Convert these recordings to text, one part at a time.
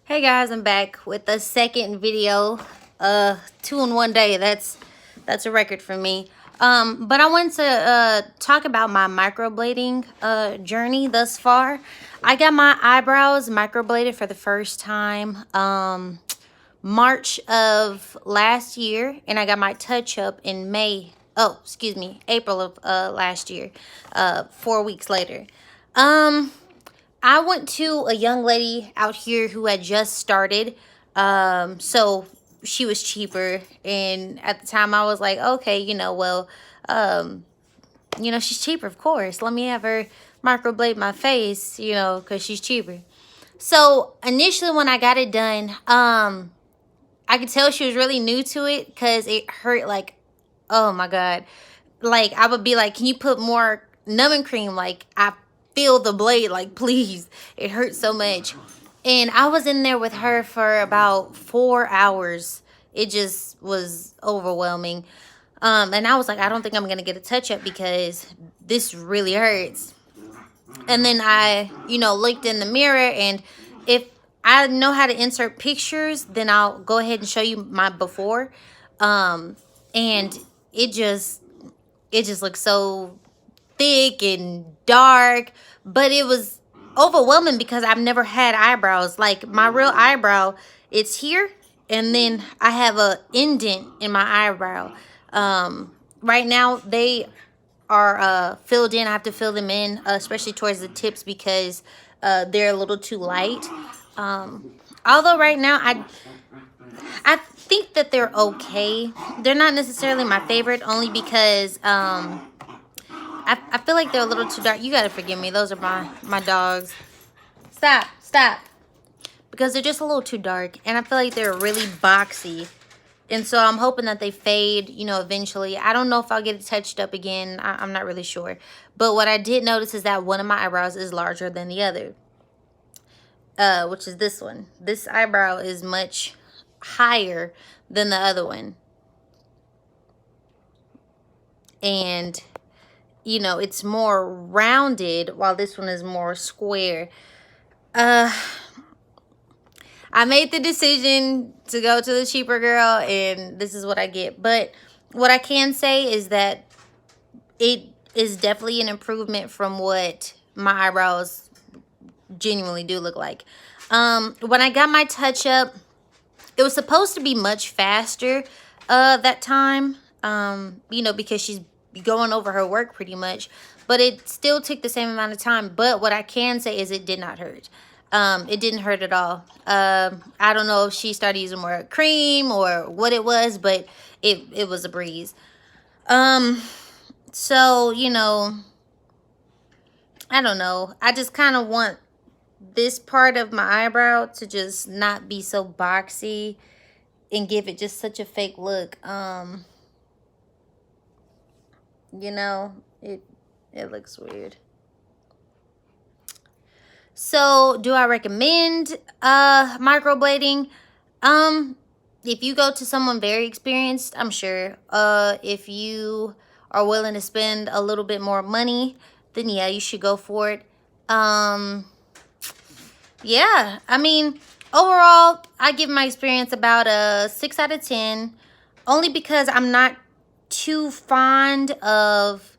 Hey guys, I'm back with the second video. 2 in 1 day. That's a record for me. But I wanted to talk about my microblading journey thus far. I got my eyebrows microbladed for the first time March of last year, and I got my touch up in April of last year, 4 weeks later. I went to a young lady out here who had just started. So she was cheaper. And at the time I was like, okay, she's cheaper, of course. Let me have her microblade my face, because she's cheaper. So initially when I got it done, I could tell she was really new to it because it hurt like, oh my God. Like I would be like, can you put more numbing cream? Like I feel the blade, like please. It hurts so much. And I was in there with her for about 4 hours. It just was overwhelming. And I was like, I don't think I'm gonna get a touch up because this really hurts. And then I, looked in the mirror, and if I know how to insert pictures, then I'll go ahead and show you my before. And it just looks so thick and dark, but it was overwhelming because I've never had eyebrows. Like my real eyebrow, it's here, and then I have a indent in my eyebrow. Right now they are filled in. I have to fill them in, especially towards the tips, because they're a little too light. Although right now I think that they're okay. They're not necessarily my favorite, only because I feel like they're a little too dark. You gotta forgive me. Those are my dogs. Stop. Because they're just a little too dark, and I feel like they're really boxy. And so I'm hoping that they fade, eventually. I don't know if I'll get it touched up again. I'm not really sure. But what I did notice is that one of my eyebrows is larger than the other, which is this one. This eyebrow is much higher than the other one. And, it's more rounded, while this one is more square. I made the decision to go to the cheaper girl, and this is what I get. But what I can say is that it is definitely an improvement from what my eyebrows genuinely do look like. When I got my touch up, it was supposed to be much faster that time, because she's going over her work pretty much. But it still took the same amount of time. But what I can say is it did not hurt. It didn't hurt at all. I don't know if she started using more cream or what it was, but it was a breeze. So, I don't know. I just kind of want this part of my eyebrow to just not be so boxy and give it just such a fake look. It looks weird. So, do I recommend microblading? If you go to someone very experienced, I'm sure. If you are willing to spend a little bit more money, then yeah, you should go for it. Yeah, I mean, overall, I give my experience about a 6 out of 10, only because I'm not too fond of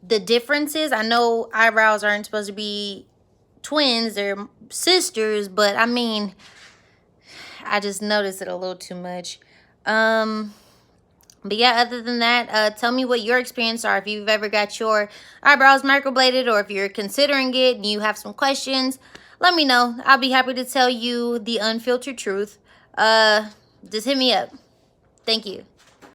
the differences. I know eyebrows aren't supposed to be twins, they're sisters, but I mean, I just noticed it a little too much. But yeah, other than that, tell me what your experience are. If you've ever got your eyebrows microbladed, or if you're considering it and you have some questions, let me know. I'll be happy to tell you the unfiltered truth. Just hit me up. Thank you.